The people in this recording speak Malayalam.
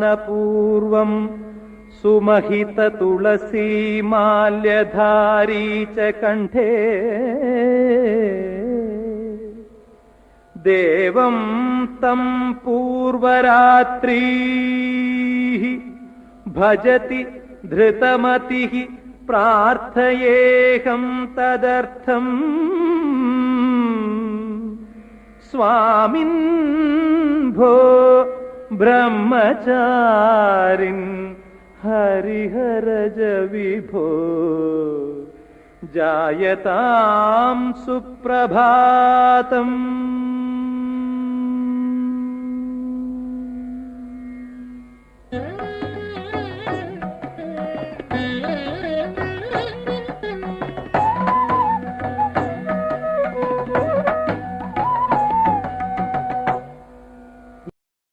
നിഷ്ഠാനുഷ്ഠാനപൂർവം സുമഹിത തുളസീമാല്യധാരീ ച കണ്ഠേ ദേവം തം പൂർവരാത്രീ ഭജതി ധൃതമതിഃ പ്രാർത്ഥയേഹം തദർത്ഥം സ്വാമിൻ ഭോ ബ്രഹ്മചാരിൻ ഹരിഹരജ വിഭോ ജായതാം സുപ്രഭാതം.